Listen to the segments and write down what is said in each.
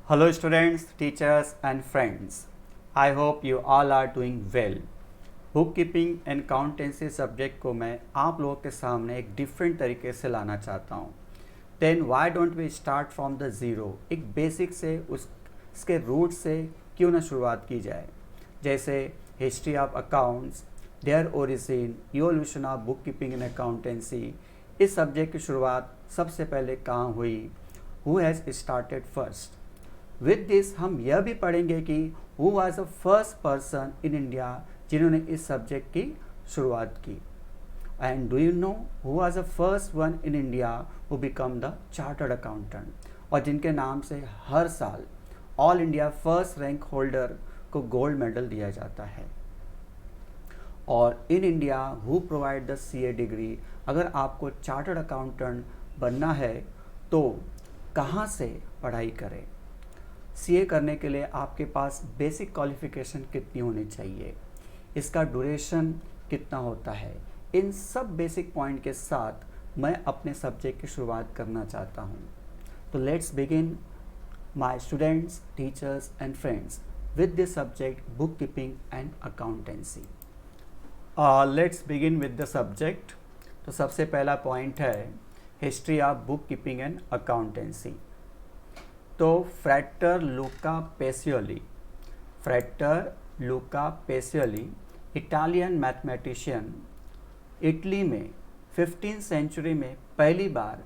Hello students, teachers and friends. I hope you all are doing well. Book keeping and accountancy subject को मैं आप लोगों के सामने एक डिफरेंट तरीके से लाना चाहता हूँ. Then why don't we start from the zero. एक बेसिक से उसके रूट से क्यों ना शुरुआत की जाए. जैसे history of accounts, their origin, evolution of book keeping and accountancy. इस सब्जेक्ट की शुरुआत सबसे पहले कहाँ हुई, who has started first. With this हम यह भी पढ़ेंगे कि who was the first person in India जिन्होंने इस सब्जेक्ट की शुरुआत की. And do you know who was the first one in India who become the chartered accountant, और जिनके नाम से हर साल all India first rank holder को गोल्ड मेडल दिया जाता है. और इन India who provide the CA degree. अगर आपको चार्टर्ड अकाउंटेंट बनना है तो कहाँ से पढ़ाई करें. सीए करने के लिए आपके पास बेसिक क्वालिफिकेशन कितनी होनी चाहिए, इसका ड्यूरेशन कितना होता है. इन सब बेसिक पॉइंट के साथ मैं अपने सब्जेक्ट की शुरुआत करना चाहता हूँ. तो let's begin my students, teachers and friends with this subject book keeping and accountancy. Let's begin with the subject. तो सबसे पहला पॉइंट है history of book keeping and accountancy. तो फ्रैटर लूका पेसियोली इटालियन मैथमेटिशियन, इटली में 15th सेंचुरी में पहली बार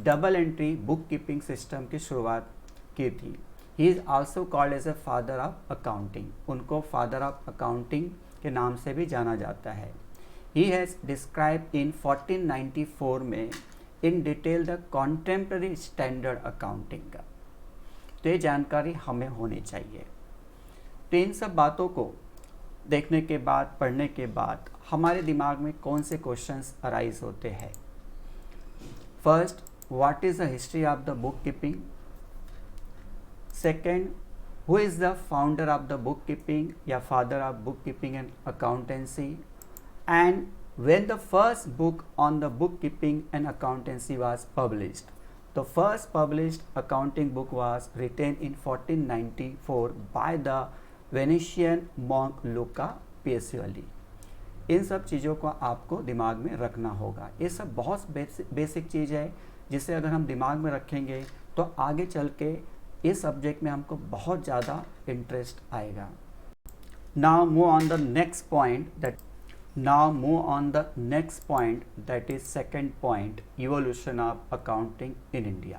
double entry book keeping system की शुरुआत की थी. He is also called as a father of accounting. उनको फादर ऑफ अकाउंटिंग के नाम से भी जाना जाता है. ही हैज़ डिस्क्राइब इन 1494 में in detail the contemporary standard accounting का. तो ये जानकारी हमें होनी चाहिए. तो इन सब बातों को देखने के बाद, पढ़ने के बाद हमारे दिमाग में कौन से क्वेश्चंस अराइज होते हैं. First, what is the history of the book keeping. Second, who is the founder of the book keeping या father of book keeping and accountancy. And when the first book on the book keeping and accountancy was published. The first published accounting book was written in 1494 by the Venetian monk Luca Pacioli. इन सब चीज़ों को आपको दिमाग में रखना होगा. ये सब बहुत बेसिक चीज़ है जिसे अगर हम दिमाग में रखेंगे तो आगे चल के इस सब्जेक्ट में हमको बहुत ज़्यादा इंटरेस्ट आएगा. Now move on the next point, that is second point, evolution of accounting in India.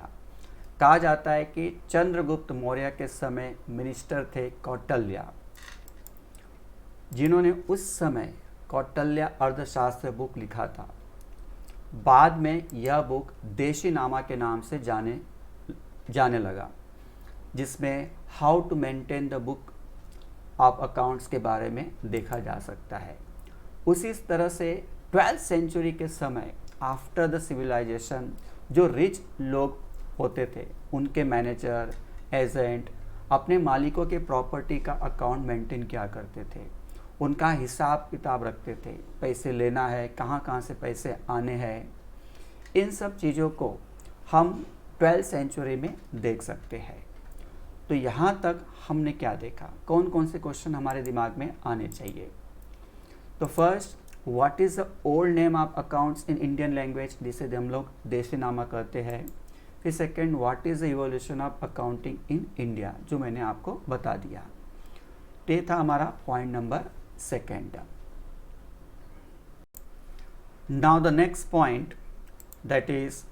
कहा जाता है कि चंद्रगुप्त मौर्य के समय मिनिस्टर थे कौटिल्य, जिन्होंने उस समय कौटिल्य अर्थशास्त्र बुक लिखा था. बाद में यह बुक देशीनामा के नाम से जाने लगा, जिसमें how to maintain the book of accounts के बारे में देखा जा सकता है. उसी तरह से 12th सेंचुरी के समय आफ्टर द सिविलाइजेशन जो रिच लोग होते थे, उनके मैनेजर, एजेंट अपने मालिकों के प्रॉपर्टी का अकाउंट मेंटेन किया करते थे. उनका हिसाब किताब रखते थे, पैसे लेना है, कहाँ कहाँ से पैसे आने हैं. इन सब चीज़ों को हम 12th सेंचुरी में देख सकते हैं. तो यहाँ तक हमने क्या देखा, कौन कौन से क्वेश्चन हमारे दिमाग में आने चाहिए. तो first, what is the old name of accounts in Indian language, जिसे हम लोग देशीनामा कहते हैं. फिर second, what is the evolution of accounting in India, जो मैंने आपको बता दिया. ये था हमारा point number second. Now the next point, that is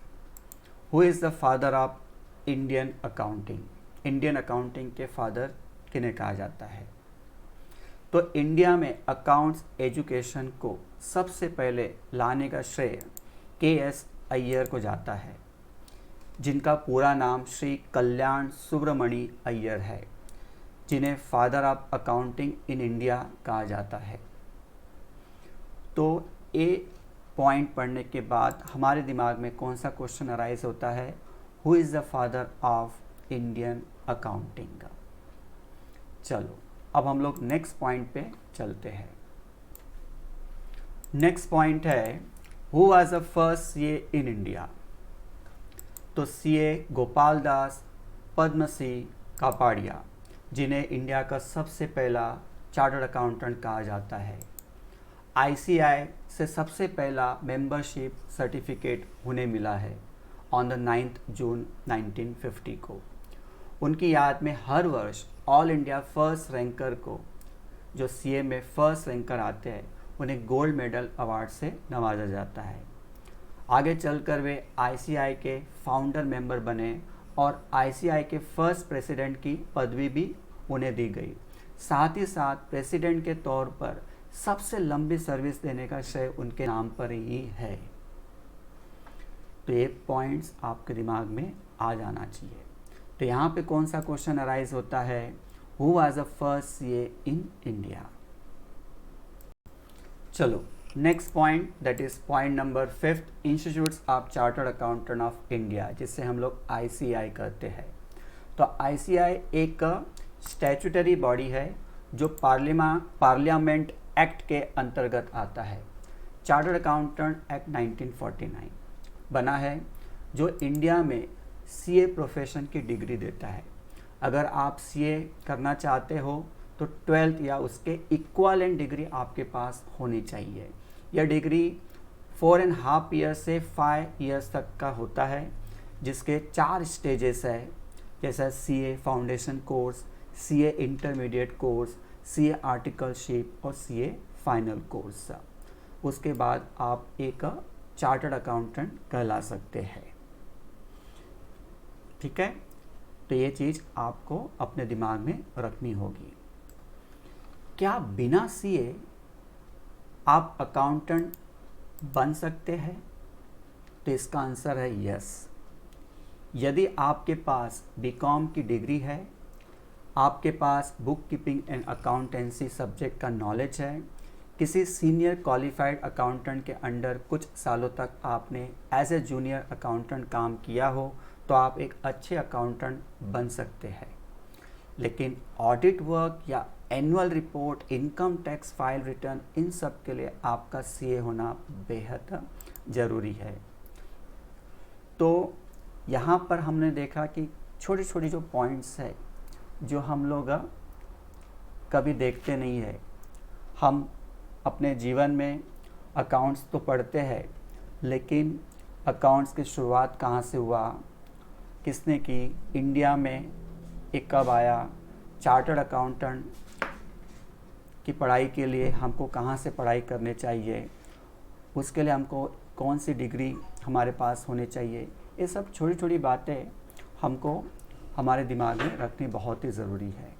who is the father of Indian accounting. Indian accounting के फादर किन्हें कहा जाता है. तो इंडिया में अकाउंट्स एजुकेशन को सबसे पहले लाने का श्रेय के.एस. अय्यर को जाता है, जिनका पूरा नाम श्री कल्याण सुब्रमणी अय्यर है, जिन्हें father of accounting in India कहा जाता है. तो ये पॉइंट पढ़ने के बाद हमारे दिमाग में कौन सा क्वेश्चन अराइज होता है, who is the father of Indian accounting. चलो अब हम लोग नेक्स्ट पॉइंट पे चलते हैं. नेक्स्ट पॉइंट है who was the first CA in India. तो सीए गोपाल दास, पद्मश्री, कापाडिया, जिन्हें इंडिया का सबसे पहला चार्टर्ड अकाउंटेंट कहा जाता है। आईसीआई से सबसे पहला मेंबरशिप सर्टिफिकेट उन्हें मिला है ऑन द 9 जून 1950 को। उनकी याद में हर वर्ष ऑल इंडिया फर्स्ट रैंकर को, जो सीए में फर्स्ट रैंकर आते हैं, उन्हें गोल्ड मेडल अवार्ड से नवाजा जाता है। आगे चलकर वे आईसीआई के फाउंडर मेंबर बने और आईसीआई के फर्स्ट प्रेसिडेंट की पदवी भी उन्हें दी गई। साथ ही साथ प्रेसिडेंट के तौर पर सबसे लंबी सर्विस देने का श्रेय उनके नाम पर ही है। तो ये पॉइंट्स आपके दिमाग में आ जाना चाहिए। तो यहाँ पे कौन सा क्वेश्चन अराइज होता है? Who was the first CA in India? चलो next point, that is point number 5, institutes of chartered accountant of India, जिससे हम लोग आईसीआई कहते हैं। तो आईसीआई एक स्टैट्यूटरी बॉडी है जो पार्लियामेंट एक्ट के अंतर्गत आता है। चार्टर्ड अकाउंटेंट एक्ट 1949 बना है, जो इंडिया में सीए प्रोफेशन की डिग्री देता है। अगर आप सीए करना चाहते हो तो 12th या उसके इक्वालेंट डिग्री आपके पास होनी चाहिए। यह डिग्री 4.5 ईयर्स से 5 ईयर्स तक का होता है, जिसके 4 स्टेजेस है, जैसा CA foundation course, CA intermediate course, CA articleship और सीए फाइनल कोर्स। उसके बाद आप एक चार्टर्ड अकाउंटेंट कहला सकते हैं। ठीक है, तो ये चीज़ आपको अपने दिमाग में रखनी होगी। क्या बिना सीए आप अकाउंटेंट बन सकते हैं? तो इसका आंसर है यस। यदि आपके पास बीकॉम की डिग्री है, आपके पास book keeping and accountancy subject का नॉलेज है, किसी सीनियर क्वालिफाइड अकाउंटेंट के अंडर कुछ सालों तक आपने एज ए जूनियर अकाउंटेंट काम किया हो, तो आप एक अच्छे अकाउंटेंट बन सकते हैं। लेकिन ऑडिट वर्क या annual report, income tax file return, इन सब के लिए आपका सीए होना बेहद ज़रूरी है। तो यहाँ पर हमने देखा कि छोटी छोटी जो पॉइंट्स है जो हम लोग कभी देखते नहीं है। हम अपने जीवन में अकाउंट्स तो पढ़ते हैं, लेकिन अकाउंट्स की शुरुआत कहाँ से हुआ, किसने की, इंडिया में एक कब आया, चार्टर्ड अकाउंटेंट की पढ़ाई के लिए हमको कहाँ से पढ़ाई करने चाहिए, उसके लिए हमको कौन सी डिग्री हमारे पास होनी चाहिए, ये सब छोटी छोटी बातें हमको हमारे दिमाग में रखनी बहुत ही ज़रूरी है।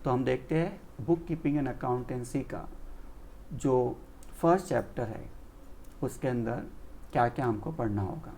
तो हम देखते हैं बुक कीपिंग एंड अकाउंटेंसी का जो फर्स्ट चैप्टर है, उसके अंदर क्या क्या हमको पढ़ना होगा।